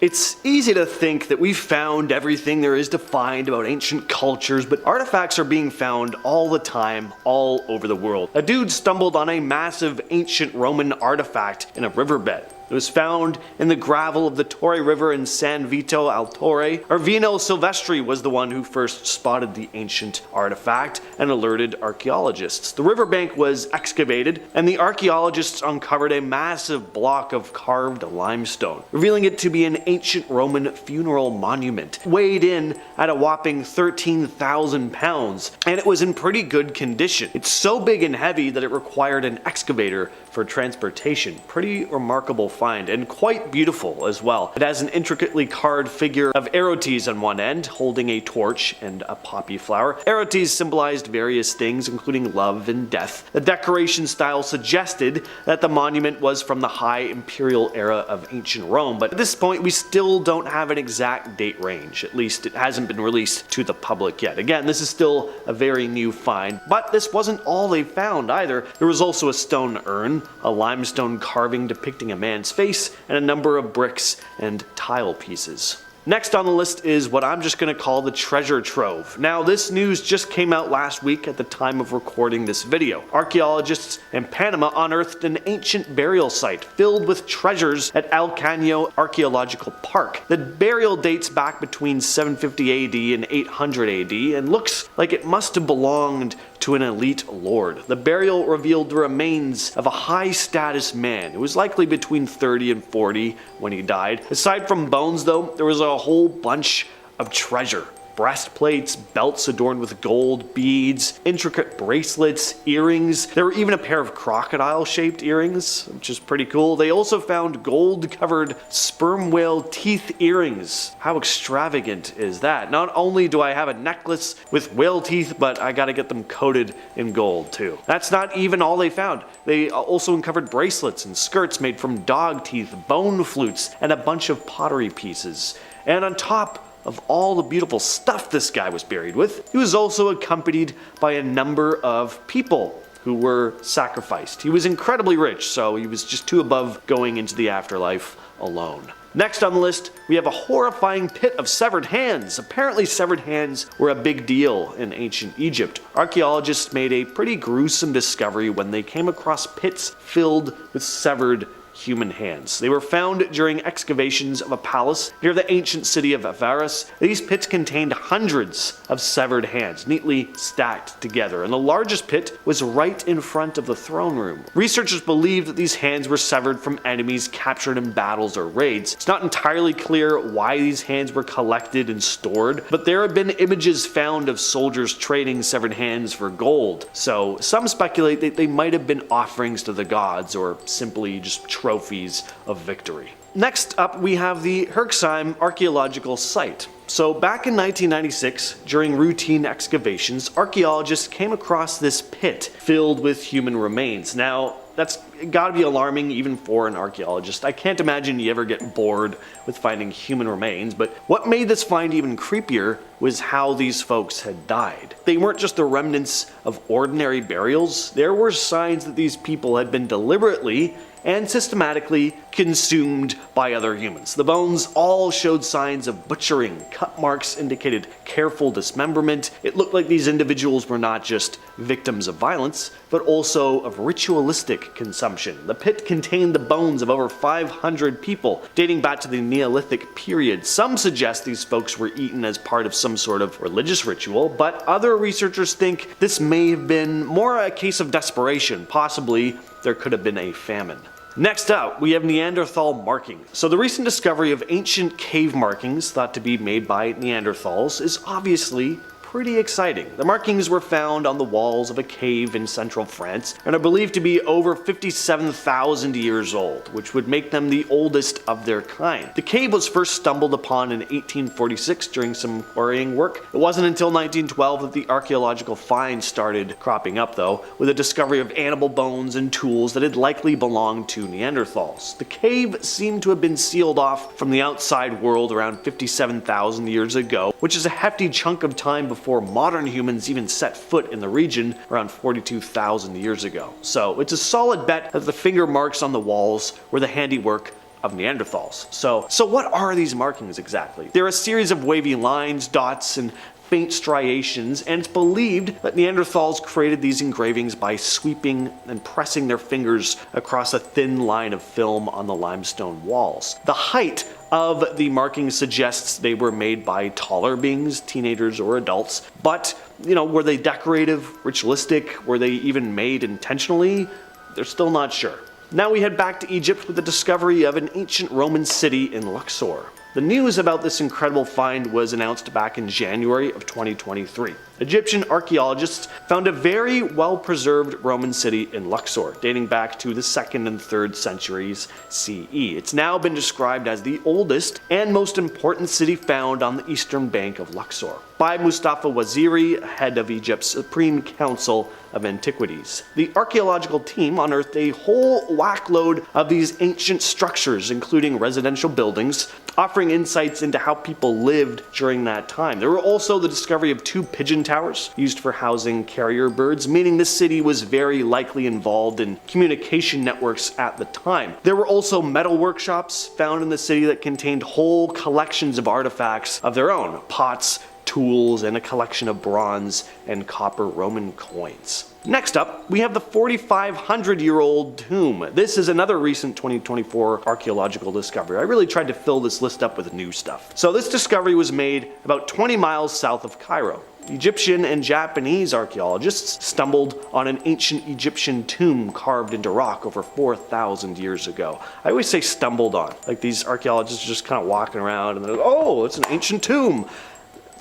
It's easy to think that we've found everything there is to find about ancient cultures, but artifacts are being found all the time, all over the world. A dude stumbled on a massive ancient Roman artifact in a riverbed. It was found in the gravel of the Torre River in San Vito al Torre. Arvino Silvestri was the one who first spotted the ancient artifact and alerted archaeologists. The riverbank was excavated, and the archaeologists uncovered a massive block of carved limestone, revealing it to be an ancient Roman funeral monument, weighed in at a whopping 13,000 pounds, and it was in pretty good condition. It's so big and heavy that it required an excavator for transportation. Pretty remarkable find, and quite beautiful as well. It has an intricately carved figure of Erotes on one end, holding a torch and a poppy flower. Erotes symbolized various things, including love and death. The decoration style suggested that the monument was from the high imperial era of ancient Rome, but at this point we still don't have an exact date range. At least it hasn't been released to the public yet. Again, this is still a very new find, but this wasn't all they found either. There was also a stone urn, a limestone carving depicting a man's face, and a number of bricks and tile pieces. Next on the list is what I'm just going to call the treasure trove. Now, this news just came out last week at the time of recording this video. Archaeologists in Panama unearthed an ancient burial site filled with treasures at El Caño Archaeological Park. The burial dates back between 750 AD and 800 AD and looks like it must have belonged to an elite lord. The burial revealed the remains of a high-status man who was likely between 30 and 40 when he died. Aside from bones though, there was a whole bunch of treasure. Breastplates, belts adorned with gold, beads, intricate bracelets, earrings. There were even a pair of crocodile-shaped earrings, which is pretty cool. They also found gold-covered sperm whale teeth earrings. How extravagant is that? Not only do I have a necklace with whale teeth, but I gotta get them coated in gold too. That's not even all they found. They also uncovered bracelets and skirts made from dog teeth, bone flutes, and a bunch of pottery pieces. And on top of all the beautiful stuff this guy was buried with, he was also accompanied by a number of people who were sacrificed. He was incredibly rich, so he was just too above going into the afterlife alone. Next on the list, we have a horrifying pit of severed hands. Apparently severed hands were a big deal in ancient Egypt. Archaeologists made a pretty gruesome discovery when they came across pits filled with severed human hands. They were found during excavations of a palace near the ancient city of Avaris. These pits contained hundreds of severed hands, neatly stacked together, and the largest pit was right in front of the throne room. Researchers believe that these hands were severed from enemies captured in battles or raids. It's not entirely clear why these hands were collected and stored, but there have been images found of soldiers trading severed hands for gold, so some speculate that they might have been offerings to the gods or simply just trophies of victory. Next up, we have the Herxheim archaeological site. So back in 1996, during routine excavations, archaeologists came across this pit filled with human remains. Now, that's gotta be alarming even for an archaeologist. I can't imagine you ever get bored with finding human remains, but what made this find even creepier was how these folks had died. They weren't just the remnants of ordinary burials. There were signs that these people had been deliberately and systematically consumed by other humans. The bones all showed signs of butchering. Cut marks indicated careful dismemberment. It looked like these individuals were not just victims of violence, but also of ritualistic consumption. The pit contained the bones of over 500 people, dating back to the Neolithic period. Some suggest these folks were eaten as part of some sort of religious ritual, but other researchers think this may have been more a case of desperation. Possibly there could have been a famine. Next up, we have Neanderthal markings. So the recent discovery of ancient cave markings thought to be made by Neanderthals is obviously pretty exciting. The markings were found on the walls of a cave in central France and are believed to be over 57,000 years old, which would make them the oldest of their kind. The cave was first stumbled upon in 1846 during some quarrying work. It wasn't until 1912 that the archaeological finds started cropping up though, with the discovery of animal bones and tools that had likely belonged to Neanderthals. The cave seemed to have been sealed off from the outside world around 57,000 years ago, which is a hefty chunk of time before modern humans even set foot in the region around 42,000 years ago. So it's a solid bet that the finger marks on the walls were the handiwork of Neanderthals. So what are these markings exactly? They're a series of wavy lines, dots, and faint striations, and it's believed that Neanderthals created these engravings by sweeping and pressing their fingers across a thin line of film on the limestone walls. The height of the markings suggests they were made by taller beings, teenagers or adults, but were they decorative, ritualistic, were they even made intentionally? They're still not sure. Now we head back to Egypt with the discovery of an ancient Roman city in Luxor. The news about this incredible find was announced back in January of 2023. Egyptian archaeologists found a very well-preserved Roman city in Luxor, dating back to the 2nd and 3rd centuries CE. It's now been described as the oldest and most important city found on the eastern bank of Luxor by Mustafa Waziri, head of Egypt's Supreme Council of Antiquities. The archaeological team unearthed a whole whackload of these ancient structures, including residential buildings, offering insights into how people lived during that time. There were also the discovery of 2 pigeon towers used for housing carrier birds, meaning this city was very likely involved in communication networks at the time. There were also metal workshops found in the city that contained whole collections of artifacts of their own, pots, tools, and a collection of bronze and copper Roman coins. Next up, we have the 4,500-year-old tomb. This is another recent 2024 archaeological discovery. I really tried to fill this list up with new stuff. So this discovery was made about 20 miles south of Cairo. Egyptian and Japanese archaeologists stumbled on an ancient Egyptian tomb carved into rock over 4,000 years ago. I always say stumbled on, like these archaeologists are just kind of walking around and they're like, oh, it's an ancient tomb.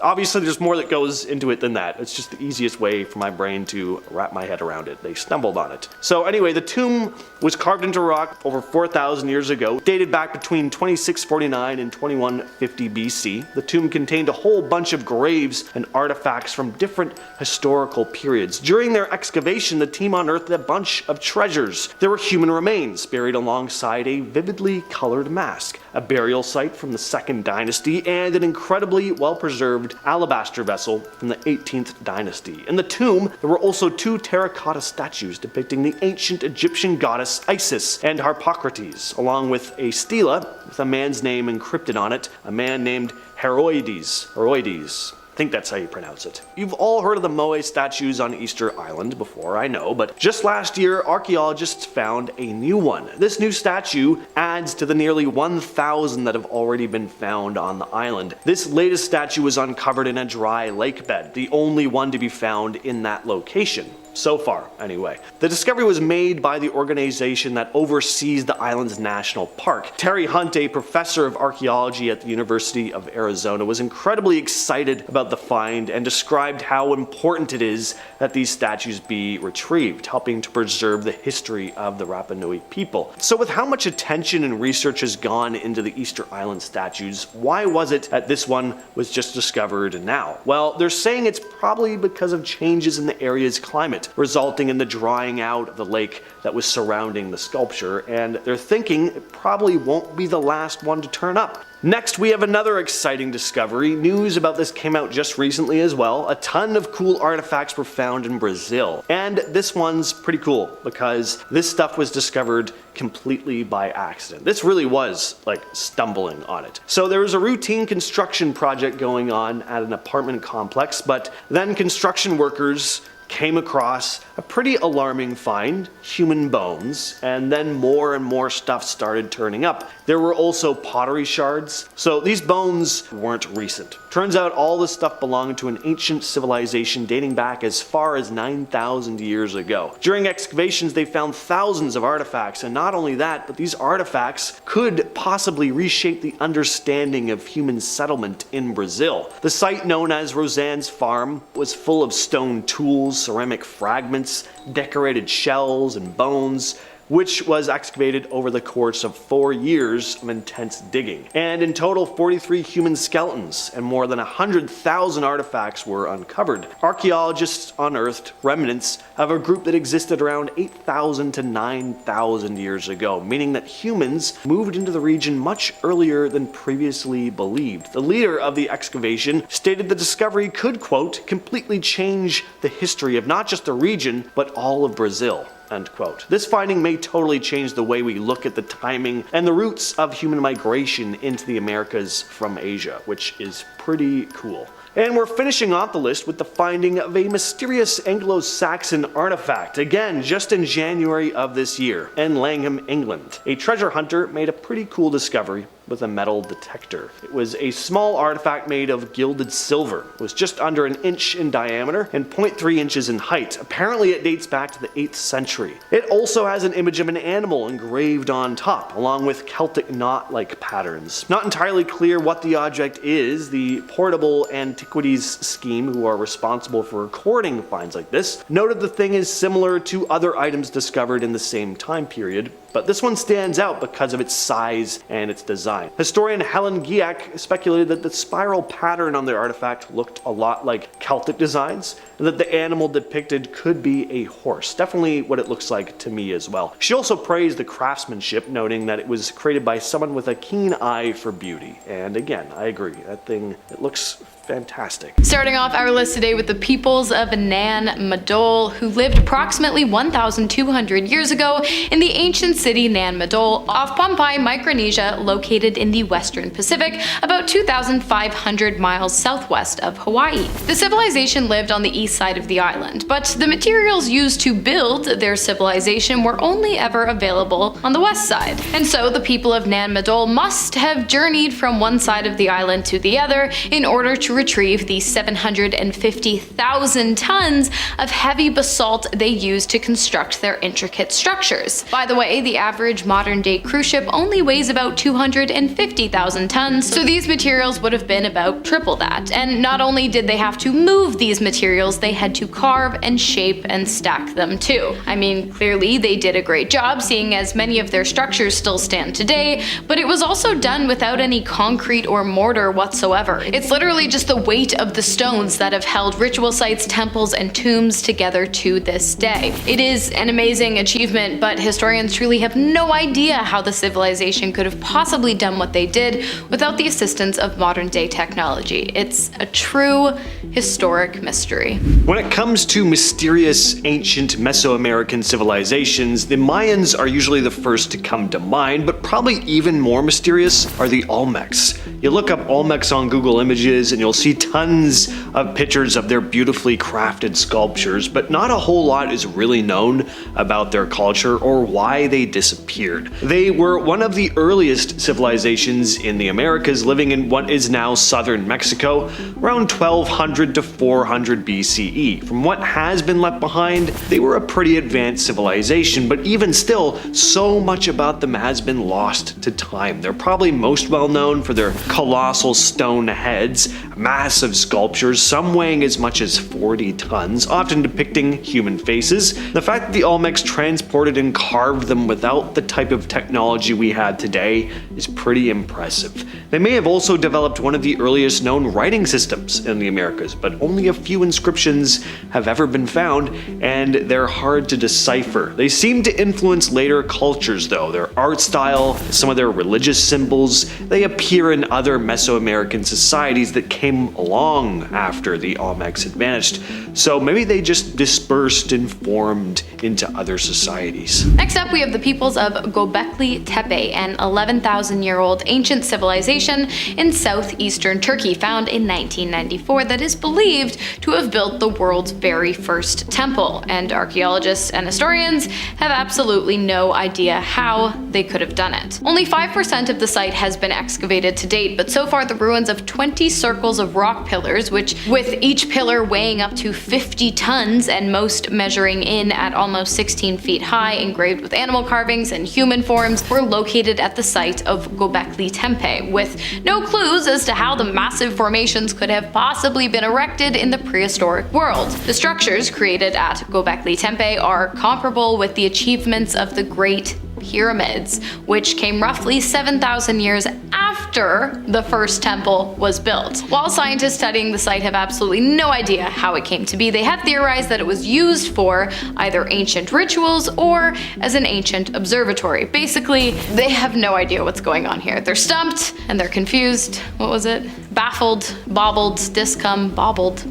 Obviously, there's more that goes into it than that. It's just the easiest way for my brain to wrap my head around it. They stumbled on it. So anyway, the tomb was carved into rock over 4,000 years ago, dated back between 2649 and 2150 BC. The tomb contained a whole bunch of graves and artifacts from different historical periods. During their excavation, the team unearthed a bunch of treasures. There were human remains buried alongside a vividly colored mask, a burial site from the 2nd dynasty, and an incredibly well-preserved alabaster vessel from the 18th dynasty. In the tomb, there were also 2 terracotta statues depicting the ancient Egyptian goddess Isis and Harpocrates, along with a stela with a man's name encrypted on it, a man named Heroides. I think that's how you pronounce it. You've all heard of the Moai statues on Easter Island before, I know, but just last year, archaeologists found a new one. This new statue adds to the nearly 1,000 that have already been found on the island. This latest statue was uncovered in a dry lake bed, the only one to be found in that location. So far, anyway. The discovery was made by the organization that oversees the island's national park. Terry Hunt, a professor of archaeology at the University of Arizona, was incredibly excited about the find and described how important it is that these statues be retrieved, helping to preserve the history of the Rapa Nui people. So with how much attention and research has gone into the Easter Island statues, why was it that this one was just discovered now? Well, they're saying it's probably because of changes in the area's climate, resulting in the drying out of the lake that was surrounding the sculpture, and they're thinking it probably won't be the last one to turn up. Next, we have another exciting discovery. News about this came out just recently as well. A ton of cool artifacts were found in Brazil. And this one's pretty cool because this stuff was discovered completely by accident. This really was like stumbling on it. So there was a routine construction project going on at an apartment complex, but then construction workers came across a pretty alarming find, human bones, and then more and more stuff started turning up. There were also pottery shards, so these bones weren't recent. Turns out all this stuff belonged to an ancient civilization dating back as far as 9,000 years ago. During excavations, they found thousands of artifacts, and not only that, but these artifacts could possibly reshape the understanding of human settlement in Brazil. The site known as Rosanne's Farm was full of stone tools, ceramic fragments, decorated shells, and bones, which was excavated over the course of 4 years of intense digging. And in total, 43 human skeletons and more than 100,000 artifacts were uncovered. Archaeologists unearthed remnants of a group that existed around 8,000 to 9,000 years ago, meaning that humans moved into the region much earlier than previously believed. The leader of the excavation stated the discovery could, quote, completely change the history of not just the region, but all of Brazil. End quote. This finding may totally change the way we look at the timing and the routes of human migration into the Americas from Asia, which is pretty cool. And we're finishing off the list with the finding of a mysterious Anglo-Saxon artifact, again just in January of this year, in Langham, England. A treasure hunter made a pretty cool discovery with a metal detector. It was a small artifact made of gilded silver. It was just under an inch in diameter and 0.3 inches in height. Apparently it dates back to the 8th century. It also has an image of an animal engraved on top, along with Celtic knot-like patterns. Not entirely clear what the object is. The Portable Antiquities Scheme, who are responsible for recording finds like this, noted the thing is similar to other items discovered in the same time period, but this one stands out because of its size and its design. Historian Helen Giak speculated that the spiral pattern on the artifact looked a lot like Celtic designs, and that the animal depicted could be a horse. Definitely what it looks like to me as well. She also praised the craftsmanship, noting that it was created by someone with a keen eye for beauty. And again, I agree. That thing, it looks fantastic. Starting off our list today with the peoples of Nan Madol, who lived approximately 1,200 years ago in the ancient city Nan Madol off Pohnpei, Micronesia, located in the western Pacific, about 2,500 miles southwest of Hawaii. The civilization lived on the east side of the island, but the materials used to build their civilization were only ever available on the west side. And so the people of Nan Madol must have journeyed from one side of the island to the other in order to retrieve the 750,000 tons of heavy basalt they used to construct their intricate structures. By the way, the average modern-day cruise ship only weighs about 250,000 tons, so these materials would have been about triple that. And not only did they have to move these materials, they had to carve and shape and stack them too. I mean, clearly they did a great job, seeing as many of their structures still stand today, but it was also done without any concrete or mortar whatsoever. It's literally just the weight of the stones that have held ritual sites, temples, and tombs together to this day. It is an amazing achievement, but historians truly have no idea how the civilization could have possibly done what they did without the assistance of modern-day technology. It's a true historic mystery. When it comes to mysterious ancient Mesoamerican civilizations, the Mayans are usually the first to come to mind, but probably even more mysterious are the Olmecs. You look up Olmecs on Google Images and you'll see tons of pictures of their beautifully crafted sculptures, but not a whole lot is really known about their culture or why they disappeared. They were one of the earliest civilizations in the Americas, living in what is now southern Mexico, around 1200 to 400 BCE. From what has been left behind, they were a pretty advanced civilization, but even still, so much about them has been lost to time. They're probably most well known for their colossal stone heads, massive sculptures, some weighing as much as 40 tons, often depicting human faces. The fact that the Olmecs transported and carved them without the type of technology we had today is pretty impressive. They may have also developed one of the earliest known writing systems in the Americas, but only a few inscriptions have ever been found, and they're hard to decipher. They seem to influence later cultures though. Their art style, some of their religious symbols, they appear in other Mesoamerican societies that came along after the Olmecs had vanished. So maybe they just dispersed and formed into other societies. Next up, we have the peoples of Göbekli Tepe, an 11,000-year-old ancient civilization in southeastern Turkey, found in 1994, that is believed to have built the world's very first temple. And archaeologists and historians have absolutely no idea how they could have done it. Only 5% of the site has been excavated to date, but so far the ruins of 20 circles of rock pillars, which with each pillar weighing up to 50 tons and most measuring in at almost 16 feet high, engraved with animal carvings and human forms, were located at the site of Göbekli Tepe, with no clues as to how the massive formations could have possibly been erected in the prehistoric world. The structures created at Göbekli Tepe are comparable with the achievements of the Great Pyramids, which came roughly 7,000 years after the first temple was built. While scientists studying the site have absolutely no idea how it came to be, they have theorized that it was used for either ancient rituals or as an ancient observatory. Basically, they have no idea what's going on here. They're stumped and they're confused. What was it? Baffled, bobbled, discum, bobbled.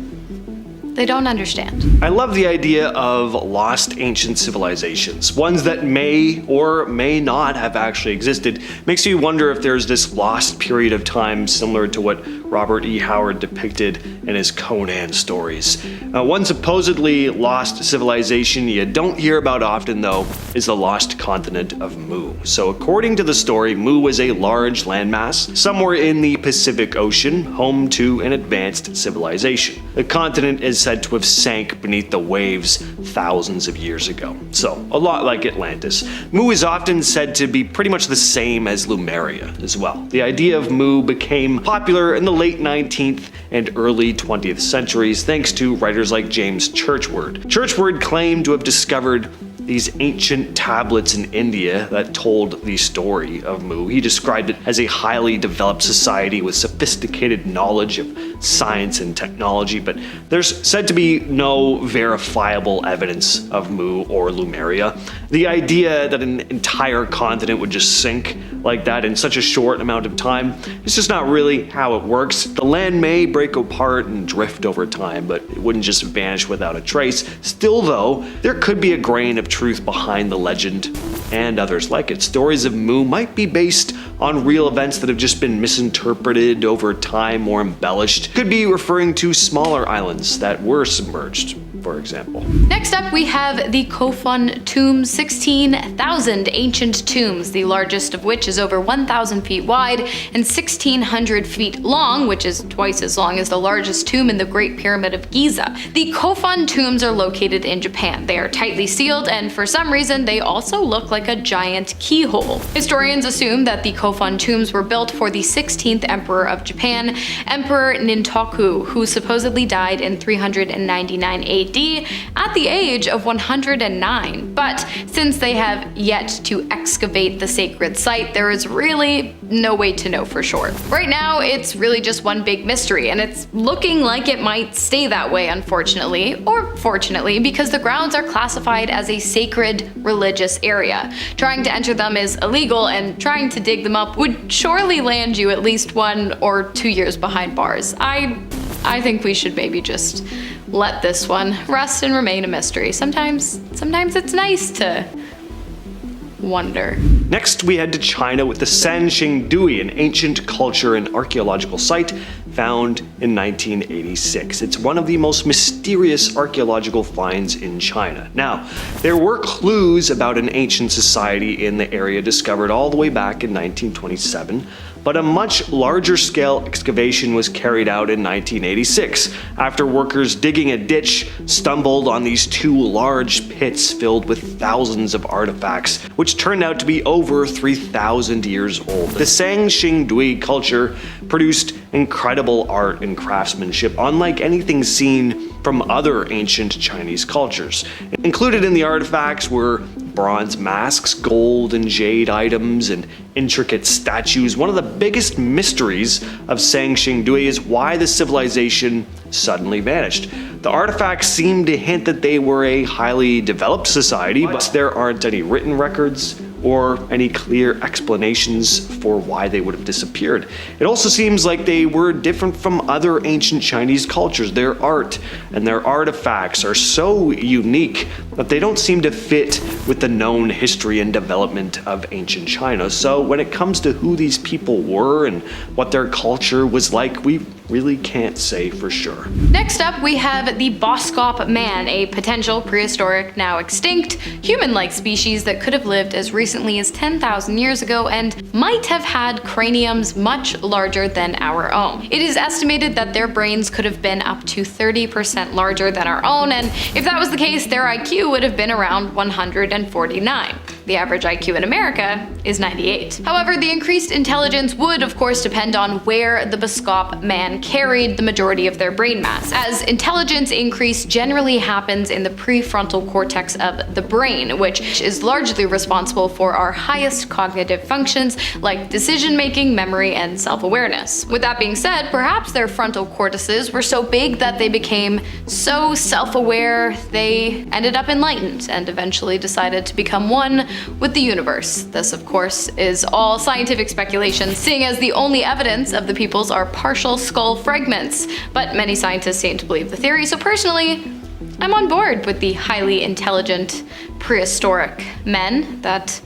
They don't understand. I love the idea of lost ancient civilizations, ones that may or may not have actually existed. Makes you wonder if there's this lost period of time similar to what Robert E. Howard depicted in his Conan stories. One supposedly lost civilization you don't hear about often, though, is the lost continent of Mu. So according to the story, Mu is a large landmass somewhere in the Pacific Ocean, home to an advanced civilization. The continent is said to have sank beneath the waves thousands of years ago. So, a lot like Atlantis. Mu is often said to be pretty much the same as Lemuria as well. The idea of Mu became popular in the late 19th and early 20th centuries thanks to writers like James Churchward. Churchward claimed to have discovered these ancient tablets in India that told the story of Mu. He described it as a highly developed society with sophisticated knowledge of science and technology, but there's said to be no verifiable evidence of Mu or Lemuria. The idea that an entire continent would just sink like that in such a short amount of time is just not really how it works. The land may break apart and drift over time, but it wouldn't just vanish without a trace. Still though, there could be a grain of truth behind the legend and others like it. Stories of Mu might be based on real events that have just been misinterpreted over time or embellished. Could be referring to smaller islands that were submerged, for example. Next up, we have the Kofun tombs, 16,000 ancient tombs, the largest of which is over 1,000 feet wide and 1,600 feet long, which is twice as long as the largest tomb in the Great Pyramid of Giza. The Kofun tombs are located in Japan. They are tightly sealed, and for some reason, they also look like a giant keyhole. Historians assume that the Kofun tombs were built for the 16th emperor of Japan, Emperor Nintoku, who supposedly died in 399 AD at the age of 109. But since they have yet to excavate the sacred site, there is really no way to know for sure. Right now, it's really just one big mystery, and it's looking like it might stay that way, unfortunately, or fortunately, because the grounds are classified as a sacred religious area. Trying to enter them is illegal, and trying to dig them up would surely land you at least 1 or 2 years behind bars. I think we should maybe just let this one rest and remain a mystery. Sometimes it's nice to wonder. Next, we head to China with the Sanxingdui, an ancient culture and archaeological site found in 1986. It's one of the most mysterious archaeological finds in China. Now, there were clues about an ancient society in the area discovered all the way back in 1927, but a much larger scale excavation was carried out in 1986 after workers digging a ditch stumbled on these 2 large pits filled with thousands of artifacts, which turned out to be over 3,000 years old. The Sanxingdui culture produced incredible art and craftsmanship unlike anything seen from other ancient Chinese cultures. Included in the artifacts were bronze masks, gold and jade items, and intricate statues. One of the biggest mysteries of Sanxingdui is why the civilization suddenly vanished. The artifacts seem to hint that they were a highly developed society, but there aren't any written records or any clear explanations for why they would have disappeared. It also seems like they were different from other ancient Chinese cultures. Their art and their artifacts are so unique that they don't seem to fit with the known history and development of ancient China. So when it comes to who these people were and what their culture was like, we really can't say for sure. Next up, we have the Boskop man, a potential prehistoric, now extinct, human-like species that could have lived as recently as 10,000 years ago and might have had craniums much larger than our own. It is estimated that their brains could have been up to 30% larger than our own, and if that was the case, their IQ would have been around 149. The average IQ in America is 98. However, the increased intelligence would, of course, depend on where the Boskop man carried the majority of their brain mass, as intelligence increase generally happens in the prefrontal cortex of the brain, which is largely responsible for our highest cognitive functions like decision-making, memory, and self-awareness. With that being said, perhaps their frontal cortices were so big that they became so self-aware they ended up enlightened and eventually decided to become one with the universe. This, of course, is all scientific speculation, seeing as the only evidence of the peoples are partial skull fragments, but many scientists seem to believe the theory, so personally, I'm on board with the highly intelligent prehistoric men that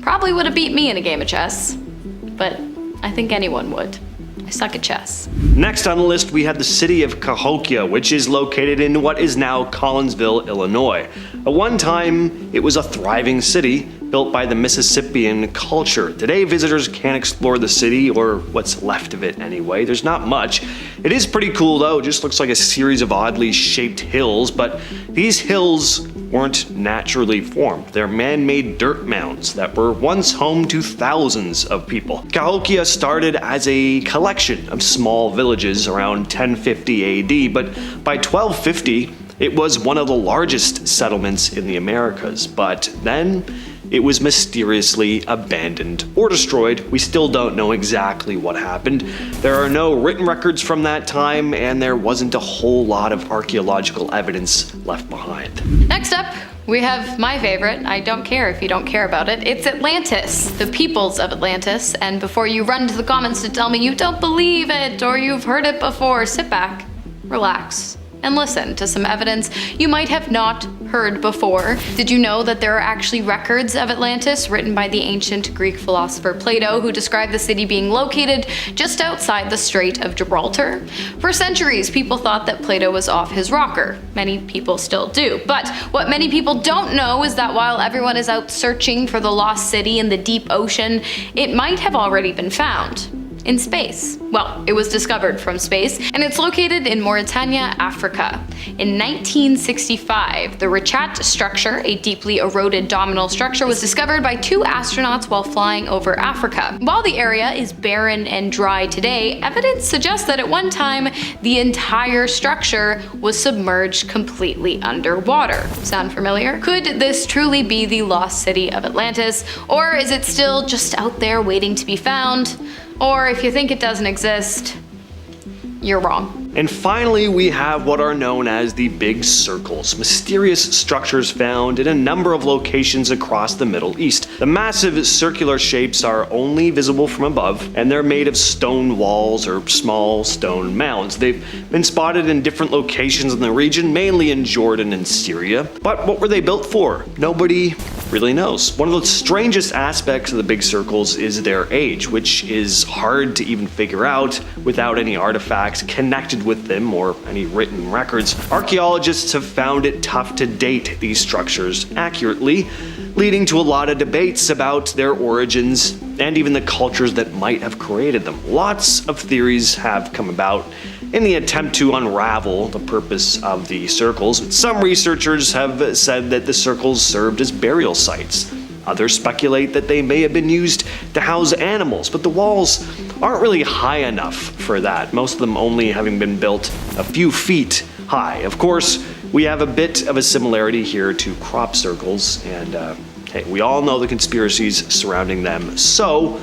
probably would have beat me in a game of chess, but I think anyone would. I suck at chess. Next on the list, we have the city of Cahokia, which is located in what is now Collinsville, Illinois. At one time, it was a thriving city built by the Mississippian culture. Today, visitors can't explore the city, or what's left of it anyway. There's not much. It is pretty cool though. It just looks like a series of oddly shaped hills, but these hills weren't naturally formed. They're man-made dirt mounds that were once home to thousands of people. Cahokia started as a collection of small villages around 1050 AD, but by 1250, it was one of the largest settlements in the Americas. But then, it was mysteriously abandoned or destroyed. We still don't know exactly what happened. There are no written records from that time, and there wasn't a whole lot of archaeological evidence left behind. Next up, we have my favorite. I don't care if you don't care about it. It's Atlantis, the peoples of Atlantis. And before you run to the comments to tell me you don't believe it or you've heard it before, sit back, relax, and listen to some evidence you might have not heard before. Did you know that there are actually records of Atlantis written by the ancient Greek philosopher Plato, who described the city being located just outside the Strait of Gibraltar? For centuries, people thought that Plato was off his rocker. Many people still do. But what many people don't know is that while everyone is out searching for the lost city in the deep ocean, it might have already been found. In space. Well, it was discovered from space, and it's located in Mauritania, Africa. In 1965, the Richat structure, a deeply eroded dominal structure, was discovered by two astronauts while flying over Africa. While the area is barren and dry today, evidence suggests that at one time, the entire structure was submerged completely underwater. Sound familiar? Could this truly be the lost city of Atlantis, or is it still just out there waiting to be found? Or if you think it doesn't exist, you're wrong. And finally, we have what are known as the Big Circles, mysterious structures found in a number of locations across the Middle East. The massive circular shapes are only visible from above, and they're made of stone walls or small stone mounds. They've been spotted in different locations in the region, mainly in Jordan and Syria. But what were they built for? Nobody really knows. One of the strangest aspects of the Big Circles is their age, which is hard to even figure out without any artifacts connected with them or any written records. Archaeologists have found it tough to date these structures accurately, leading to a lot of debates about their origins and even the cultures that might have created them. Lots of theories have come about in the attempt to unravel the purpose of the circles. Some researchers have said that the circles served as burial sites. Others speculate that they may have been used to house animals, but the walls aren't really high enough for that, most of them only having been built a few feet high. Of course, we have a bit of a similarity here to crop circles, and hey, we all know the conspiracies surrounding them, so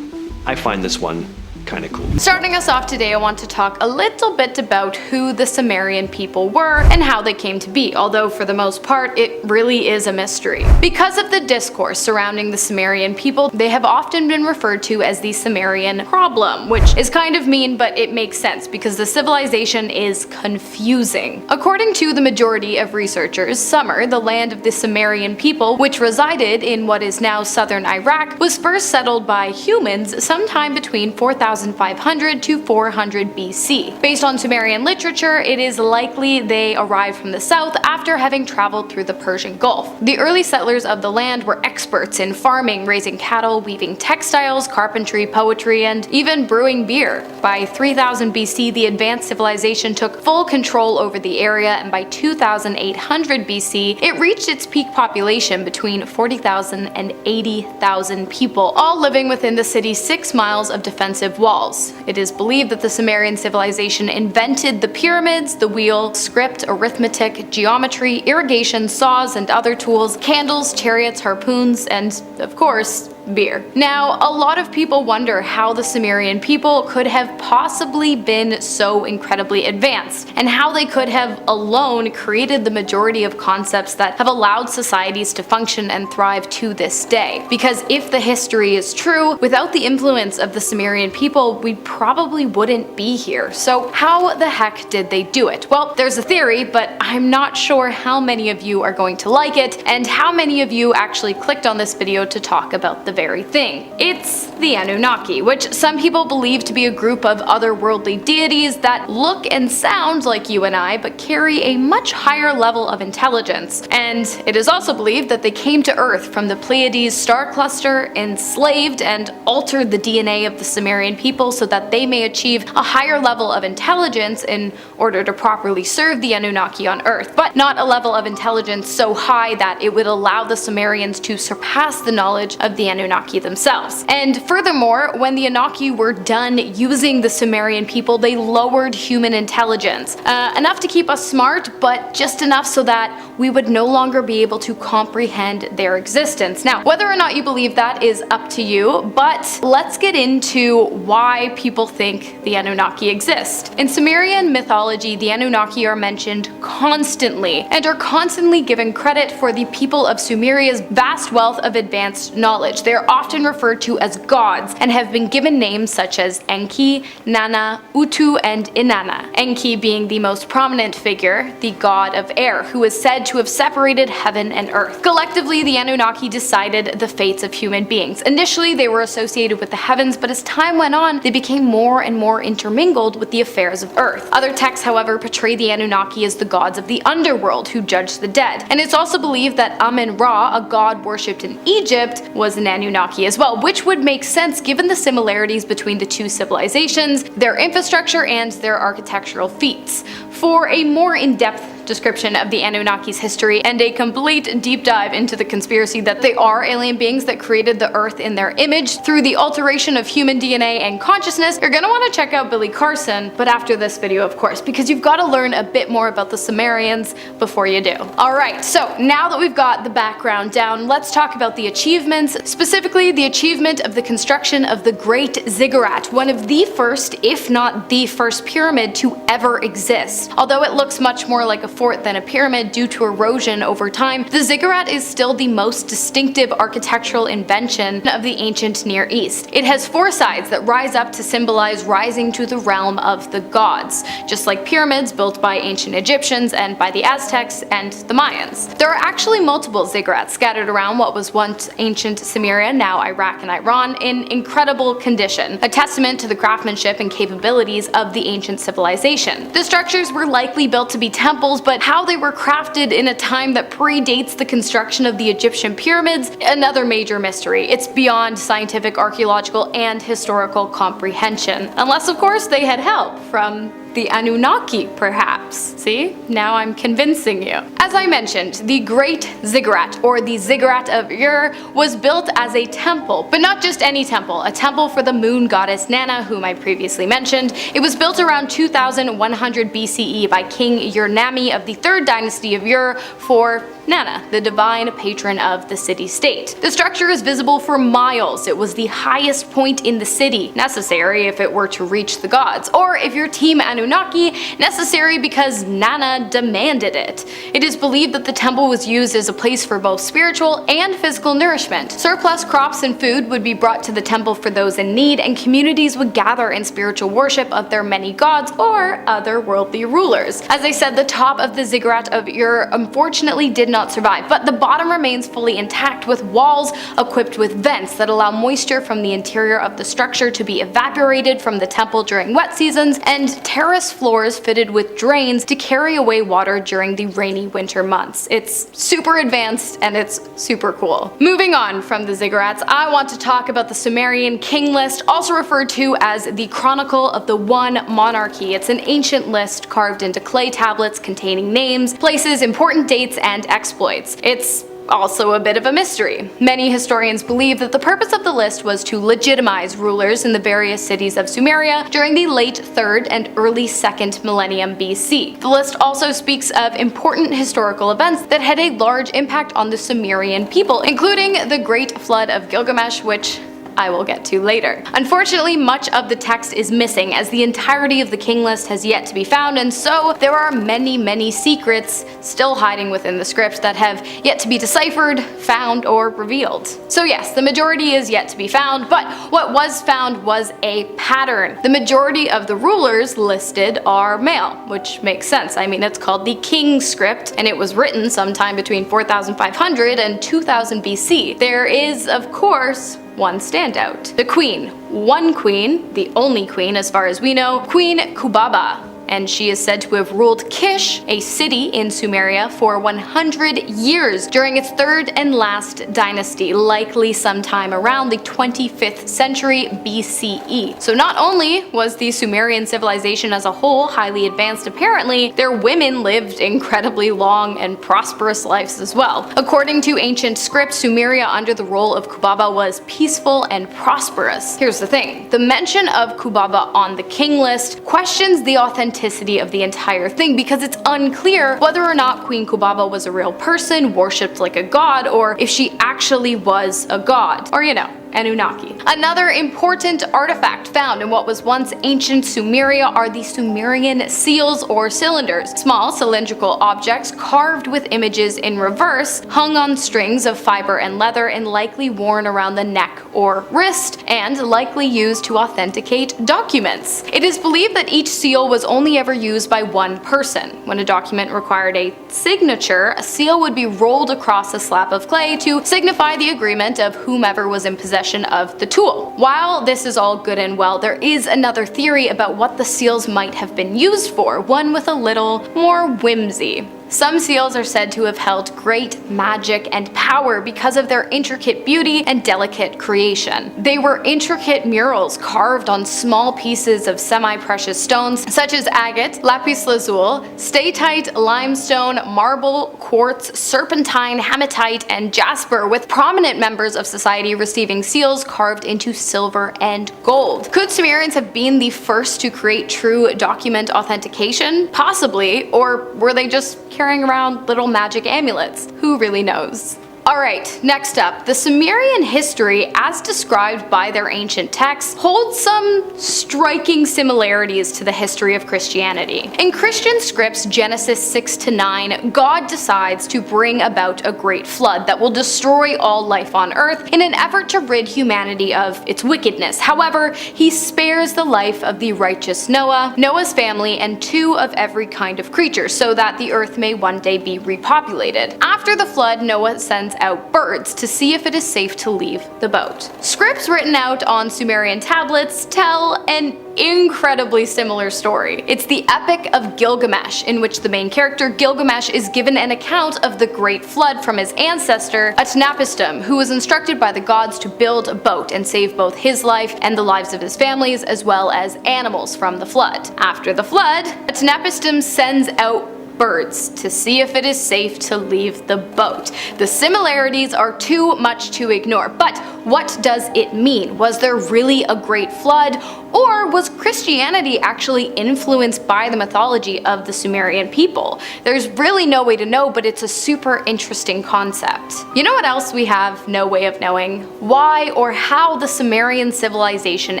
I find this one kind of cool. Starting us off today, I want to talk a little bit about who the Sumerian people were and how they came to be, although for the most part, it really is a mystery. Because of the discourse surrounding the Sumerian people, they have often been referred to as the Sumerian problem, which is kind of mean, but it makes sense because the civilization is confusing. According to the majority of researchers, Sumer, the land of the Sumerian people, which resided in what is now southern Iraq, was first settled by humans sometime between 4,500 to 400 BC. Based on Sumerian literature, it is likely they arrived from the south after having traveled through the Persian Gulf. The early settlers of the land were experts in farming, raising cattle, weaving textiles, carpentry, poetry, and even brewing beer. By 3000 BC, the advanced civilization took full control over the area, and by 2800 BC, it reached its peak population between 40,000 and 80,000 people, all living within the city's 6 miles of defensive walls. It is believed that the Sumerian civilization invented the pyramids, the wheel, script, arithmetic, geometry, irrigation, saws and other tools, candles, chariots, harpoons, and, of course, beer. Now, a lot of people wonder how the Sumerian people could have possibly been so incredibly advanced, and how they could have alone created the majority of concepts that have allowed societies to function and thrive to this day. Because if the history is true, without the influence of the Sumerian people, we probably wouldn't be here. So how the heck did they do it? Well, there's a theory, but I'm not sure how many of you are going to like it, and how many of you actually clicked on this video to talk about the very thing. It's the Anunnaki, which some people believe to be a group of otherworldly deities that look and sound like you and I, but carry a much higher level of intelligence. And it is also believed that they came to Earth from the Pleiades star cluster, enslaved and altered the DNA of the Sumerian people so that they may achieve a higher level of intelligence in order to properly serve the Anunnaki on Earth, but not a level of intelligence so high that it would allow the Sumerians to surpass the knowledge of the Anunnaki themselves. And furthermore, when the Anunnaki were done using the Sumerian people, they lowered human intelligence. Enough to keep us smart, but just enough so that we would no longer be able to comprehend their existence. Now, whether or not you believe that is up to you, but let's get into why people think the Anunnaki exist. In Sumerian mythology, the Anunnaki are mentioned constantly, and are constantly given credit for the people of Sumeria's vast wealth of advanced knowledge. They are often referred to as gods, and have been given names such as Enki, Nana, Utu, and Inanna. Enki being the most prominent figure, the god of air, who is said to have separated heaven and earth. Collectively, the Anunnaki decided the fates of human beings. Initially, they were associated with the heavens, but as time went on, they became more and more intermingled with the affairs of earth. Other texts, however, portray the Anunnaki as the gods of the underworld who judge the dead. And it's also believed that Amun-Ra, a god worshipped in Egypt, was an Anunnaki as well, which would make sense given the similarities between the two civilizations, their infrastructure, and their architectural feats. For a more in-depth description of the Anunnaki's history and a complete deep dive into the conspiracy that they are alien beings that created the earth in their image through the alteration of human DNA and consciousness, you're gonna want to check out Billy Carson, but after this video of course, because you've got to learn a bit more about the Sumerians before you do. Alright, so now that we've got the background down, let's talk about the achievements, specifically the achievement of the construction of the Great Ziggurat, one of the first, if not the first pyramid to ever exist. Although it looks much more like a fort than a pyramid due to erosion over time, the ziggurat is still the most distinctive architectural invention of the ancient Near East. It has four sides that rise up to symbolize rising to the realm of the gods, just like pyramids built by ancient Egyptians and by the Aztecs and the Mayans. There are actually multiple ziggurats scattered around what was once ancient Sumeria, now Iraq and Iran, in incredible condition, a testament to the craftsmanship and capabilities of the ancient civilization. The structures were likely built to be temples, but how they were crafted in a time that predates the construction of the Egyptian pyramids, another major mystery. It's beyond scientific, archaeological, and historical comprehension. Unless, of course, they had help from the Anunnaki, perhaps. See? Now I'm convincing you. As I mentioned, the Great Ziggurat, or the Ziggurat of Ur, was built as a temple, but not just any temple, a temple for the moon goddess Nana, whom I previously mentioned. It was built around 2100 BCE by King Ur-Nami of the 3rd dynasty of Ur for Nana, the divine patron of the city-state. The structure is visible for miles. It was the highest point in the city, necessary if it were to reach the gods, or if you're Team Anunnaki, necessary because Nana demanded it. It is believed that the temple was used as a place for both spiritual and physical nourishment. Surplus crops and food would be brought to the temple for those in need, and communities would gather in spiritual worship of their many gods or other worldly rulers. As I said, the top of the Ziggurat of Ur unfortunately did not survive, but the bottom remains fully intact with walls equipped with vents that allow moisture from the interior of the structure to be evaporated from the temple during wet seasons, and terrace floors fitted with drains to carry away water during the rainy winter months. It's super advanced and it's super cool. Moving on from the ziggurats, I want to talk about the Sumerian king list, also referred to as the Chronicle of the One Monarchy. It's an ancient list carved into clay tablets containing names, places, important dates, and exploits. It's also a bit of a mystery. Many historians believe that the purpose of the list was to legitimize rulers in the various cities of Sumeria during the late 3rd and early 2nd millennium BC. The list also speaks of important historical events that had a large impact on the Sumerian people, including the Great Flood of Gilgamesh, which I will get to later. Unfortunately, much of the text is missing, as the entirety of the king list has yet to be found, and so there are many secrets still hiding within the script that have yet to be deciphered, found, or revealed. So yes, the majority is yet to be found, but what was found was a pattern. The majority of the rulers listed are male, which makes sense. I mean, it's called the King script, and it was written sometime between 4500 and 2000 BC. There is, of course, one standout. The queen. One queen, the only queen as far as we know, Queen Kubaba. And she is said to have ruled Kish, a city in Sumeria, for 100 years during its 3rd and last dynasty, likely sometime around the 25th century BCE. So not only was the Sumerian civilization as a whole highly advanced, apparently, their women lived incredibly long and prosperous lives as well. According to ancient scripts, Sumeria under the rule of Kubaba was peaceful and prosperous. Here's the thing, the mention of Kubaba on the king list questions the authenticity of the entire thing, because it's unclear whether or not Queen Kubaba was a real person, worshipped like a god, or if she actually was a god. Or, you know, Anunnaki. Another important artifact found in what was once ancient Sumeria are the Sumerian seals or cylinders, small cylindrical objects carved with images in reverse, hung on strings of fiber and leather, and likely worn around the neck or wrist, and likely used to authenticate documents. It is believed that each seal was only ever used by one person. When a document required a signature, a seal would be rolled across a slab of clay to signify the agreement of whomever was in possession of the tool. While this is all good and well, there is another theory about what the seals might have been used for, one with a little more whimsy. Some seals are said to have held great magic and power because of their intricate beauty and delicate creation. They were intricate murals carved on small pieces of semi-precious stones such as agate, lapis lazuli, statite, limestone, marble, quartz, serpentine, hematite, and jasper, with prominent members of society receiving seals carved into silver and gold. Could Sumerians have been the first to create true document authentication? Possibly, or were they just carrying around little magic amulets? Who really knows? Alright, next up, the Sumerian history, as described by their ancient texts, holds some striking similarities to the history of Christianity. In Christian scripts, Genesis 6-9, God decides to bring about a great flood that will destroy all life on earth in an effort to rid humanity of its wickedness. However, he spares the life of the righteous Noah, Noah's family, and 2 of every kind of creature, so that the earth may one day be repopulated. After the flood, Noah sends out birds to see if it is safe to leave the boat. Scripts written out on Sumerian tablets tell an incredibly similar story. It's the Epic of Gilgamesh, in which the main character Gilgamesh is given an account of the Great Flood from his ancestor Utnapishtim, who was instructed by the gods to build a boat and save both his life and the lives of his families, as well as animals from the flood. After the flood, Utnapishtim sends out birds to see if it is safe to leave the boat. The similarities are too much to ignore, but what does it mean? Was there really a great flood, or was Christianity actually influenced by the mythology of the Sumerian people? There's really no way to know, but it's a super interesting concept. You know what else we have no way of knowing? Why or how the Sumerian civilization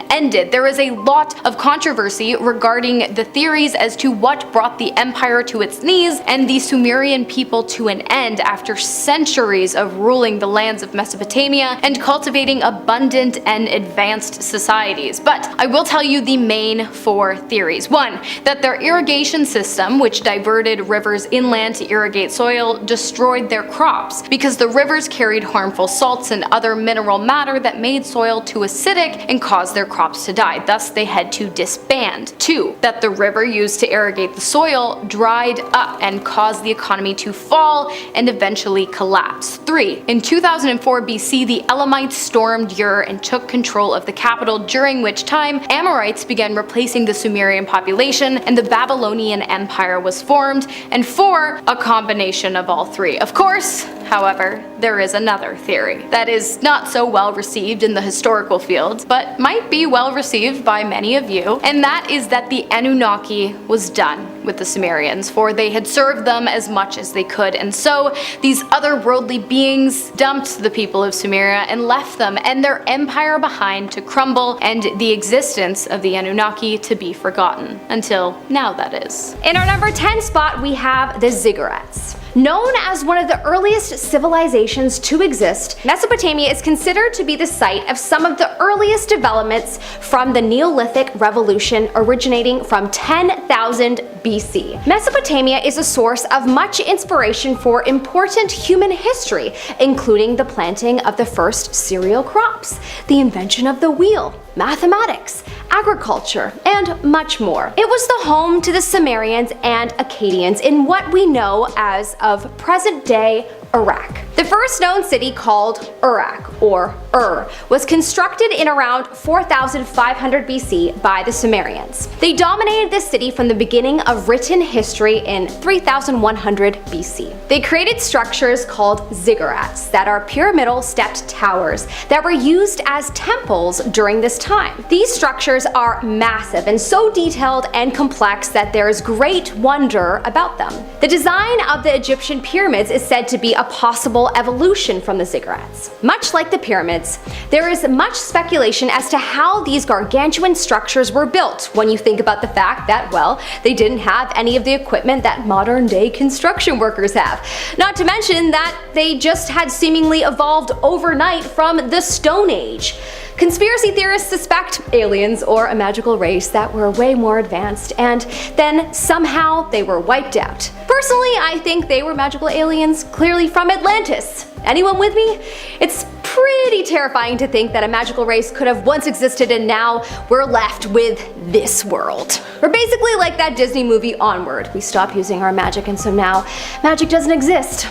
ended. There is a lot of controversy regarding the theories as to what brought the empire to its knees and the Sumerian people to an end after centuries of ruling the lands of Mesopotamia and cultivating abundant and advanced societies. But I will tell you the main 4 theories. 1. That their irrigation system, which diverted rivers inland to irrigate soil, destroyed their crops because the rivers carried harmful salts and other mineral matter that made soil too acidic and caused their crops to die. Thus, they had to disband. 2. That the river used to irrigate the soil dried up and caused the economy to fall and eventually collapse. 3. In 2004 BC, the Elamites stormed Ur and took control of the capital, during which time Amorites began replacing the Sumerian population and the Babylonian Empire was formed. And 4. A combination of all 3. Of course, However, there is another theory that is not so well received in the historical field, but might be well received by many of you, and that is that the Anunnaki was done with the Sumerians, for they had served them as much as they could, and so these otherworldly beings dumped the people of Sumeria and left them and their empire behind to crumble, and the existence of the Anunnaki to be forgotten, until now, that is. In our number 10 spot, we have the ziggurats. Known as one of the earliest civilizations to exist, Mesopotamia is considered to be the site of some of the earliest developments from the Neolithic Revolution, originating from 10,000 BC. Mesopotamia is a source of much inspiration for important human history, including the planting of the first cereal crops, the invention of the wheel, mathematics, agriculture, and much more. It was the home to the Sumerians and Akkadians in what we know as of present-day Iraq. The first known city, called Uruk, or Ur, was constructed in around 4500 BC by the Sumerians. They dominated this city from the beginning of written history in 3100 BC. They created structures called ziggurats that are pyramidal stepped towers that were used as temples during this time. These structures are massive and so detailed and complex that there is great wonder about them. The design of the Egyptian pyramids is said to be a possible evolution from the ziggurats. Much like the pyramids, there is much speculation as to how these gargantuan structures were built when you think about the fact that, well, they didn't have any of the equipment that modern day construction workers have. Not to mention that they just had seemingly evolved overnight from the Stone Age. Conspiracy theorists suspect aliens or a magical race that were way more advanced, and then somehow they were wiped out. Personally, I think they were magical aliens, clearly from Atlantis. Anyone with me? It's pretty terrifying to think that a magical race could have once existed and now we're left with this world. We're basically like that Disney movie Onward. We stopped using our magic and so now magic doesn't exist.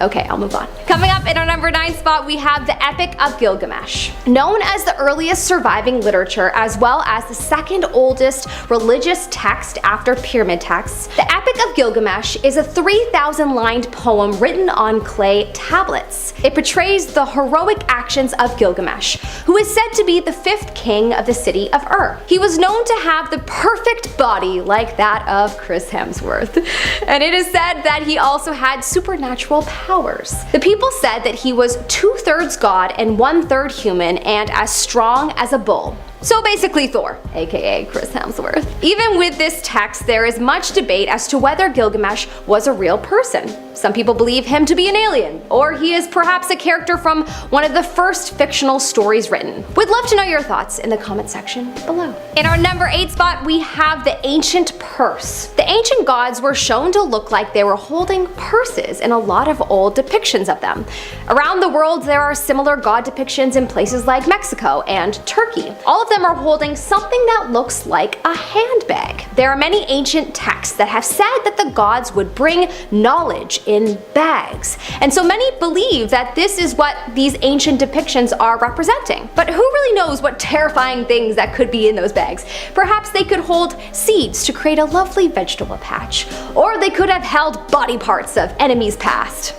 Okay, I'll move on. Coming up in our number 9 spot, we have the Epic of Gilgamesh. Known as the earliest surviving literature as well as the second oldest religious text after pyramid texts, the Epic of Gilgamesh is a 3,000-lined poem written on clay tablets. It portrays the heroic actions of Gilgamesh, who is said to be the 5th king of the city of Ur. He was known to have the perfect body like that of Chris Hemsworth, and it is said that he also had supernatural powers. The people said that he was 2/3 god and 1/3 human and as strong as a bull. So basically Thor, aka Chris Hemsworth. Even with this text, there is much debate as to whether Gilgamesh was a real person. Some people believe him to be an alien, or he is perhaps a character from one of the first fictional stories written. We'd love to know your thoughts in the comment section below. In our number 8 spot, we have the ancient purse. The ancient gods were shown to look like they were holding purses in a lot of old depictions of them. Around the world, there are similar god depictions in places like Mexico and Turkey. All of them are holding something that looks like a handbag. There are many ancient texts that have said that the gods would bring knowledge in bags, and so many believe that this is what these ancient depictions are representing. But who really knows what terrifying things that could be in those bags? Perhaps they could hold seeds to create a lovely vegetable patch, or they could have held body parts of enemies past.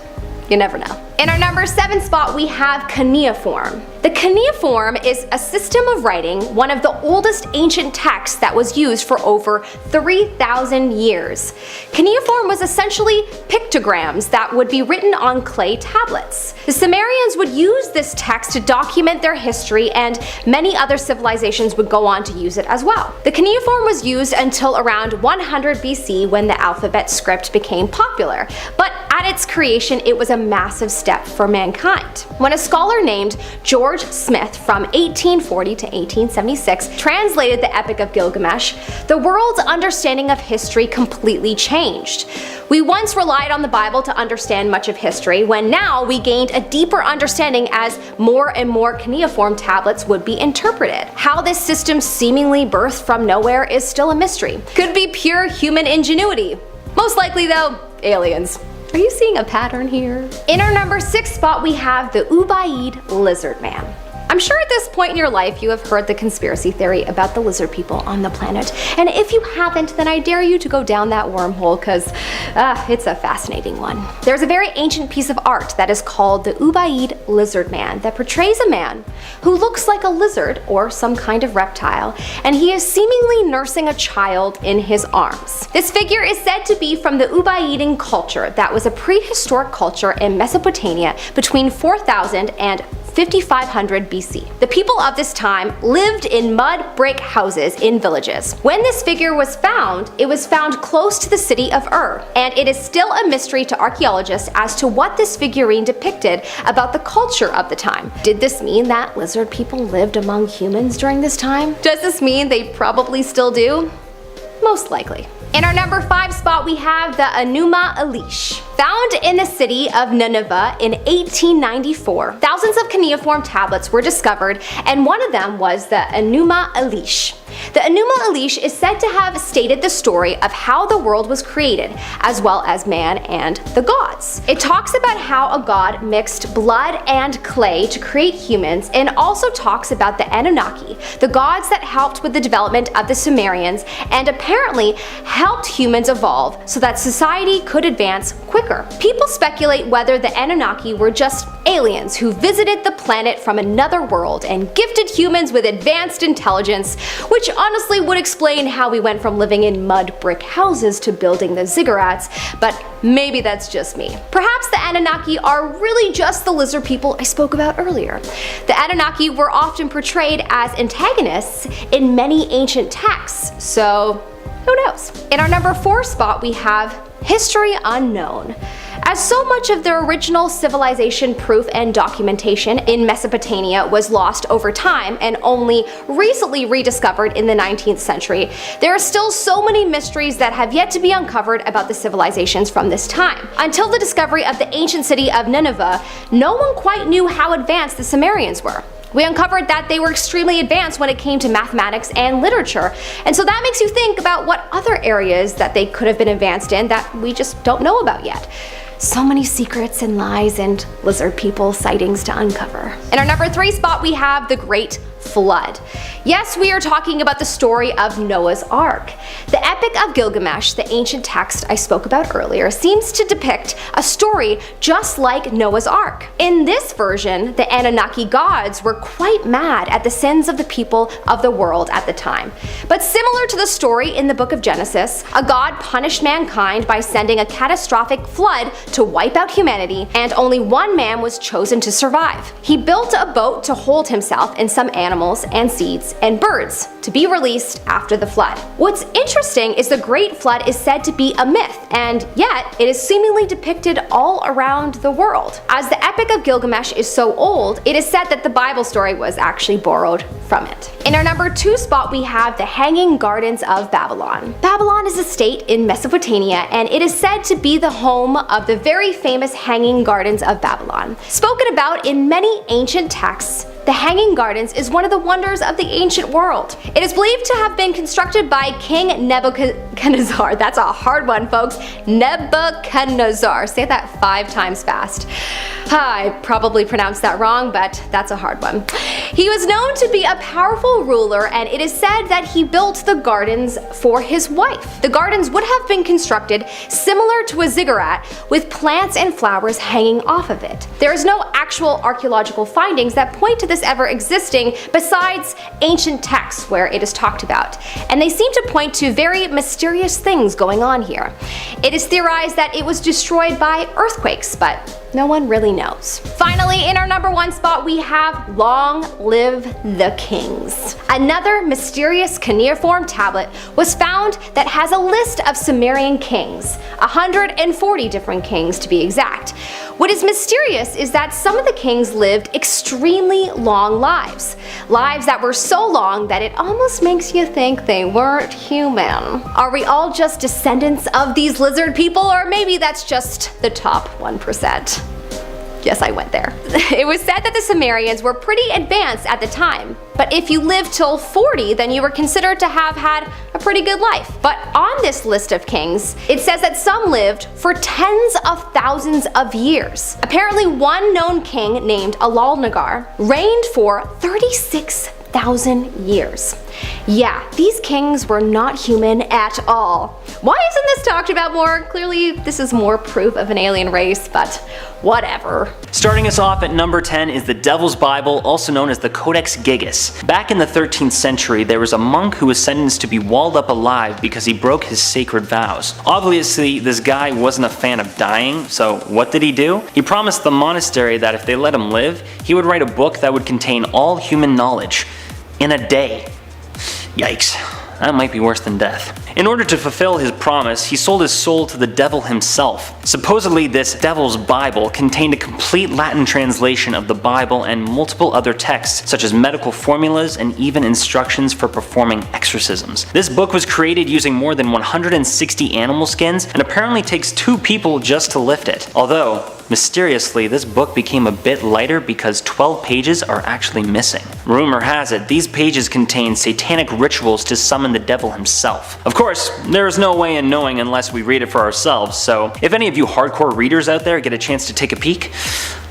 You never know. In our number 7 spot, we have cuneiform. The cuneiform is a system of writing, one of the oldest ancient texts that was used for over 3,000 years. Cuneiform was essentially pictograms that would be written on clay tablets. The Sumerians would use this text to document their history, and many other civilizations would go on to use it as well. The cuneiform was used until around 100 BC when the alphabet script became popular, but at its creation it was a massive step for mankind. When a scholar named George Smith from 1840 to 1876 translated the Epic of Gilgamesh, the world's understanding of history completely changed. We once relied on the Bible to understand much of history, when now we gained a deeper understanding as more and more cuneiform tablets would be interpreted. How this system seemingly birthed from nowhere is still a mystery. Could be pure human ingenuity. Most likely though, aliens. Are you seeing a pattern here? In our number 6 spot, we have the Ubaid Lizard Man. I'm sure at this point in your life you have heard the conspiracy theory about the lizard people on the planet, and if you haven't, then I dare you to go down that wormhole, because it's a fascinating one. There's a very ancient piece of art that is called the Ubaid Lizard Man that portrays a man who looks like a lizard or some kind of reptile, and he is seemingly nursing a child in his arms. This figure is said to be from the Ubaidian culture that was a prehistoric culture in Mesopotamia between 4000 and 5500 BC. The people of this time lived in mud brick houses in villages. When this figure was found, it was found close to the city of Ur, and it is still a mystery to archaeologists as to what this figurine depicted about the culture of the time. Did this mean that lizard people lived among humans during this time? Does this mean they probably still do? Most likely. In our number 5 spot, we have the Enuma Elish. Found in the city of Nineveh in 1894, thousands of cuneiform tablets were discovered, and one of them was the Enuma Elish. The Enuma Elish is said to have stated the story of how the world was created, as well as man and the gods. It talks about how a god mixed blood and clay to create humans, and also talks about the Anunnaki, the gods that helped with the development of the Sumerians, and apparently helped humans evolve so that society could advance quicker. People speculate whether the Anunnaki were just aliens who visited the planet from another world and gifted humans with advanced intelligence, which honestly would explain how we went from living in mud brick houses to building the ziggurats, but maybe that's just me. Perhaps the Anunnaki are really just the lizard people I spoke about earlier. The Anunnaki were often portrayed as antagonists in many ancient texts, so who knows? In our number 4 spot, we have History Unknown. As so much of the original civilization proof and documentation in Mesopotamia was lost over time and only recently rediscovered in the 19th century, there are still so many mysteries that have yet to be uncovered about the civilizations from this time. Until the discovery of the ancient city of Nineveh, no one quite knew how advanced the Sumerians were. We uncovered that they were extremely advanced when it came to mathematics and literature, and so that makes you think about what other areas that they could have been advanced in that we just don't know about yet. So many secrets and lies and lizard people sightings to uncover. In our number 3 spot, we have the Great Flood. Yes, we are talking about the story of Noah's Ark. The Epic of Gilgamesh, the ancient text I spoke about earlier, seems to depict a story just like Noah's Ark. In this version, the Anunnaki gods were quite mad at the sins of the people of the world at the time. But similar to the story in the book of Genesis, a god punished mankind by sending a catastrophic flood to wipe out humanity, and only one man was chosen to survive. He built a boat to hold himself and some animals and seeds and birds to be released after the flood. What's interesting is the Great Flood is said to be a myth, and yet it is seemingly depicted all around the world. As the Epic of Gilgamesh is so old, it is said that the Bible story was actually borrowed from it. In our number 2 spot, we have the Hanging Gardens of Babylon. Babylon is a state in Mesopotamia, and it is said to be the home of the very famous Hanging Gardens of Babylon. Spoken about in many ancient texts, the Hanging Gardens is one of the wonders of the ancient world. It is believed to have been constructed by King Nebuchadnezzar. That's a hard one, folks. Nebuchadnezzar. Say that 5 times fast. I probably pronounced that wrong, but that's a hard one. He was known to be a powerful ruler, and it is said that he built the gardens for his wife. The gardens would have been constructed similar to a ziggurat, with plants and flowers hanging off of it. There is no actual archaeological findings that point to this ever existing besides ancient texts where it is talked about, and they seem to point to very mysterious things going on here. It is theorized that it was destroyed by earthquakes, but no one really knows. Finally, in our number 1 spot, we have Long Live the Kings. Another mysterious cuneiform tablet was found that has a list of Sumerian kings, 140 different kings to be exact. What is mysterious is that some of the kings lived extremely long lives. Lives that were so long that it almost makes you think they weren't human. Are we all just descendants of these lizard people, or maybe that's just the top 1%? Yes, I went there. It was said that the Sumerians were pretty advanced at the time, but if you lived till 40, then you were considered to have had a pretty good life. But on this list of kings, it says that some lived for tens of thousands of years. Apparently, one known king named Alalnagar reigned for 36,000 years. Yeah, these kings were not human at all. Why isn't this talked about more? Clearly, this is more proof of an alien race, but whatever. Starting us off at number 10 is the Devil's Bible, also known as the Codex Gigas. Back in the 13th century, there was a monk who was sentenced to be walled up alive because he broke his sacred vows. Obviously, this guy wasn't a fan of dying, so what did he do? He promised the monastery that if they let him live, he would write a book that would contain all human knowledge in a day. Yikes, that might be worse than death. In order to fulfill his promise, he sold his soul to the devil himself. Supposedly, this Devil's Bible contained a complete Latin translation of the Bible and multiple other texts, such as medical formulas and even instructions for performing exorcisms. This book was created using more than 160 animal skins and apparently takes 2 people just to lift it. Although, mysteriously, this book became a bit lighter because 12 pages are actually missing. Rumor has it, these pages contain satanic rituals to summon the devil himself. Of course, there is no way in knowing unless we read it for ourselves, so if any of you hardcore readers out there get a chance to take a peek,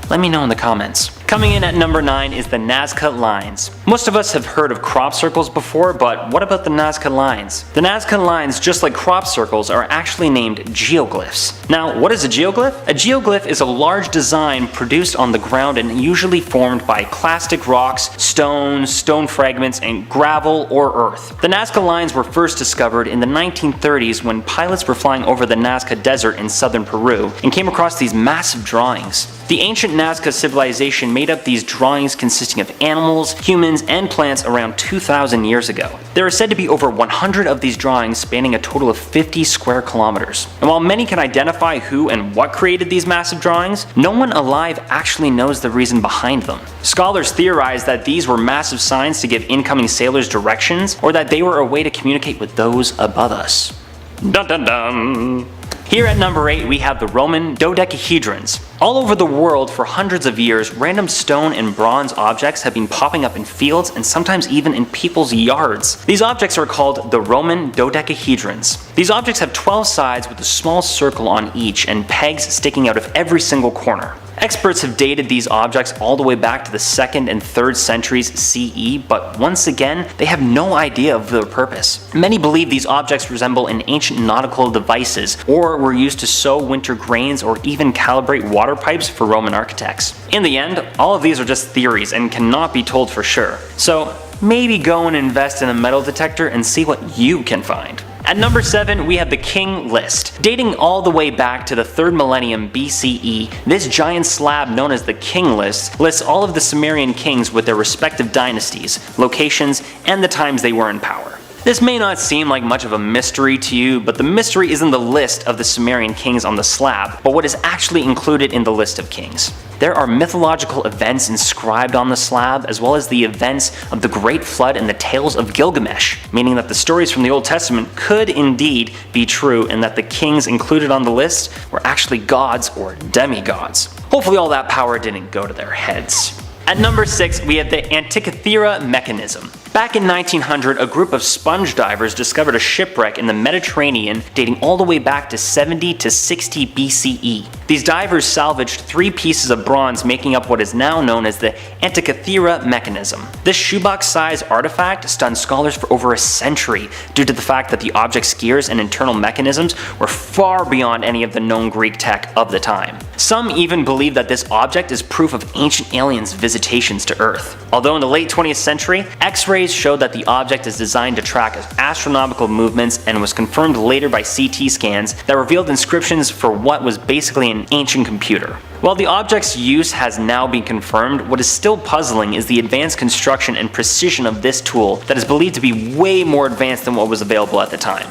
let me know in the comments. Coming in at number 9 is the Nazca Lines. Most of us have heard of crop circles before, but what about the Nazca Lines? The Nazca Lines, just like crop circles, are actually named geoglyphs. Now, what is a geoglyph? A geoglyph is a large design produced on the ground and usually formed by clastic rocks, stones, stone fragments, and gravel or earth. The Nazca Lines were first discovered in the 1930s when pilots were flying over the Nazca Desert in southern Peru and came across these massive drawings. The ancient Nazca civilization made up these drawings consisting of animals, humans, and plants around 2,000 years ago. There are said to be over 100 of these drawings spanning a total of 50 square kilometers. And while many can identify who and what created these massive drawings, no one alive actually knows the reason behind them. Scholars theorize that these were massive signs to give incoming sailors directions, or that they were a way to communicate with those above us. Dun dun dun! Here at number 8 we have the Roman dodecahedrons. All over the world for hundreds of years, random stone and bronze objects have been popping up in fields and sometimes even in people's yards. These objects are called the Roman dodecahedrons. These objects have 12 sides with a small circle on each and pegs sticking out of every single corner. Experts have dated these objects all the way back to the 2nd and 3rd centuries CE, but once again, they have no idea of their purpose. Many believe these objects resemble an ancient nautical devices, or were used to sow winter grains or even calibrate water pipes for Roman architects. In the end, all of these are just theories and cannot be told for sure. So maybe go and invest in a metal detector and see what you can find. At number 7, we have the King List. Dating all the way back to the 3rd millennium BCE, this giant slab known as the King List lists all of the Sumerian kings with their respective dynasties, locations, and the times they were in power. This may not seem like much of a mystery to you, but the mystery isn't the list of the Sumerian kings on the slab, but what is actually included in the list of kings. There are mythological events inscribed on the slab, as well as the events of the Great Flood and the tales of Gilgamesh, meaning that the stories from the Old Testament could indeed be true and that the kings included on the list were actually gods or demigods. Hopefully all that power didn't go to their heads. At number 6, we have the Antikythera mechanism. Back in 1900, a group of sponge divers discovered a shipwreck in the Mediterranean dating all the way back to 70 to 60 BCE. These divers salvaged 3 pieces of bronze making up what is now known as the Antikythera mechanism. This shoebox-sized artifact stunned scholars for over a century due to the fact that the object's gears and internal mechanisms were far beyond any of the known Greek tech of the time. Some even believe that this object is proof of ancient aliens' visitations to Earth. Although in the late 20th century, X-rays showed that the object is designed to track astronomical movements and was confirmed later by CT scans that revealed inscriptions for what was basically an ancient computer. While the object's use has now been confirmed, what is still puzzling is the advanced construction and precision of this tool that is believed to be way more advanced than what was available at the time.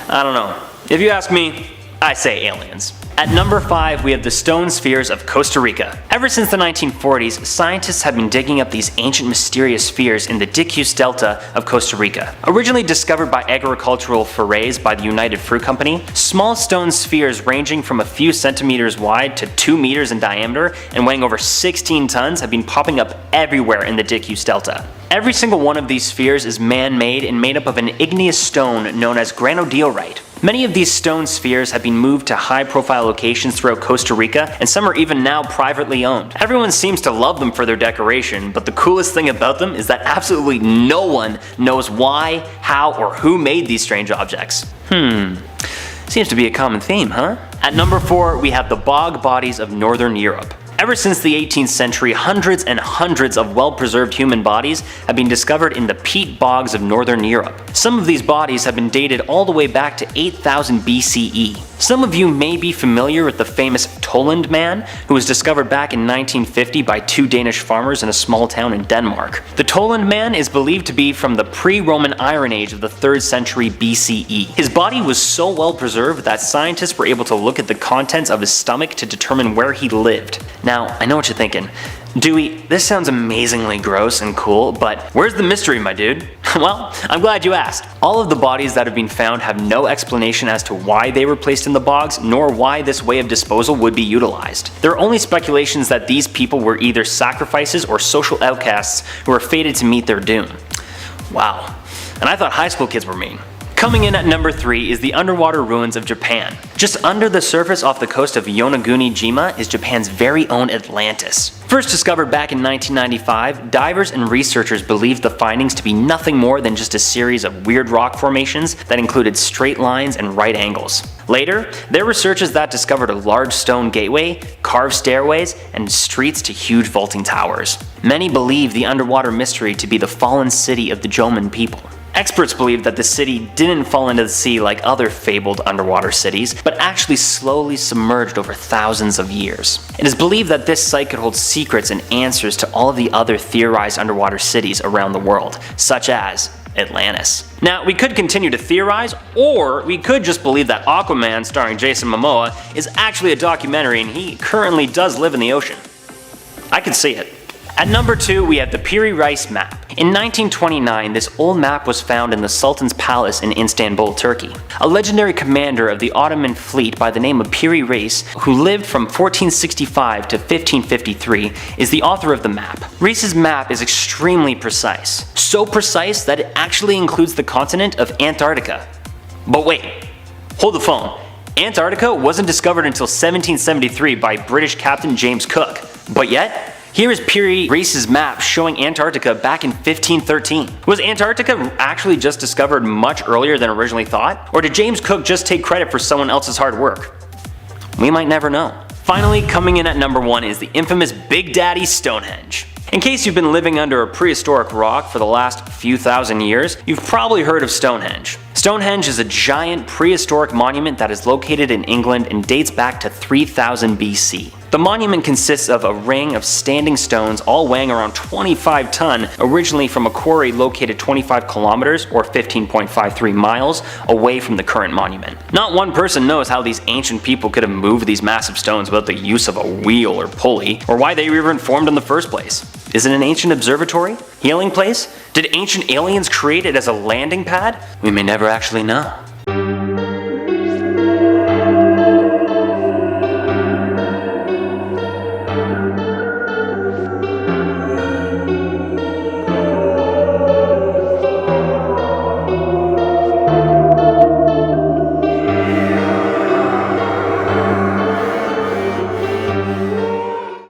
I don't know. If you ask me, I say aliens. At number 5, we have the stone spheres of Costa Rica. Ever since the 1940s, scientists have been digging up these ancient mysterious spheres in the Stiuso Delta of Costa Rica. Originally discovered by agricultural forays by the United Fruit Company, small stone spheres ranging from a few centimeters wide to 2 meters in diameter and weighing over 16 tons have been popping up everywhere in the Stiuso Delta. Every single one of these spheres is man-made and made up of an igneous stone known as granodiorite. Many of these stone spheres have been moved to high-profile locations throughout Costa Rica, and some are even now privately owned. Everyone seems to love them for their decoration, but the coolest thing about them is that absolutely no one knows why, how, or who made these strange objects. Seems to be a common theme, huh? At number 4, we have the bog bodies of Northern Europe. Ever since the 18th century, hundreds and hundreds of well-preserved human bodies have been discovered in the peat bogs of Northern Europe. Some of these bodies have been dated all the way back to 8000 BCE. Some of you may be familiar with the famous Toland Man, who was discovered back in 1950 by 2 Danish farmers in a small town in Denmark. The Toland Man is believed to be from the pre-Roman Iron Age of the 3rd century BCE. His body was so well preserved that scientists were able to look at the contents of his stomach to determine where he lived. Now, I know what you're thinking. Dewey, this sounds amazingly gross and cool, but where's the mystery, my dude? Well, I'm glad you asked. All of the bodies that have been found have no explanation as to why they were placed in the bogs, nor why this way of disposal would be utilized. There are only speculations that these people were either sacrifices or social outcasts who were fated to meet their doom. Wow. And I thought high school kids were mean. Coming in at number 3 is the underwater ruins of Japan. Just under the surface off the coast of Yonaguni-jima is Japan's very own Atlantis. First discovered back in 1995, divers and researchers believed the findings to be nothing more than just a series of weird rock formations that included straight lines and right angles. Later, there were researchers that discovered a large stone gateway, carved stairways, and streets to huge vaulting towers. Many believe the underwater mystery to be the fallen city of the Jomon people. Experts believe that the city didn't fall into the sea like other fabled underwater cities, but actually slowly submerged over thousands of years. It is believed that this site could hold secrets and answers to all of the other theorized underwater cities around the world, such as Atlantis. Now, we could continue to theorize, or we could just believe that Aquaman, starring Jason Momoa, is actually a documentary and he currently does live in the ocean. I could see it. At number 2, we have the Piri Reis map. In 1929, this old map was found in the Sultan's palace in Istanbul, Turkey. A legendary commander of the Ottoman fleet by the name of Piri Reis, who lived from 1465 to 1553, is the author of the map. Reis's map is extremely precise. So precise that it actually includes the continent of Antarctica. But wait, hold the phone. Antarctica wasn't discovered until 1773 by British Captain James Cook. But yet, here is Piri Reis's map showing Antarctica back in 1513. Was Antarctica actually just discovered much earlier than originally thought? Or did James Cook just take credit for someone else's hard work? We might never know. Finally, coming in at number 1 is the infamous Big Daddy Stonehenge. In case you've been living under a prehistoric rock for the last few thousand years, you've probably heard of Stonehenge. Stonehenge is a giant prehistoric monument that is located in England and dates back to 3000 BC. The monument consists of a ring of standing stones all weighing around 25 ton, originally from a quarry located 25 kilometers or 15.53 miles away from the current monument. Not one person knows how these ancient people could have moved these massive stones without the use of a wheel or pulley, or why they were even formed in the first place. Is it an ancient observatory? Healing place? Did ancient aliens create it as a landing pad? We may never actually know.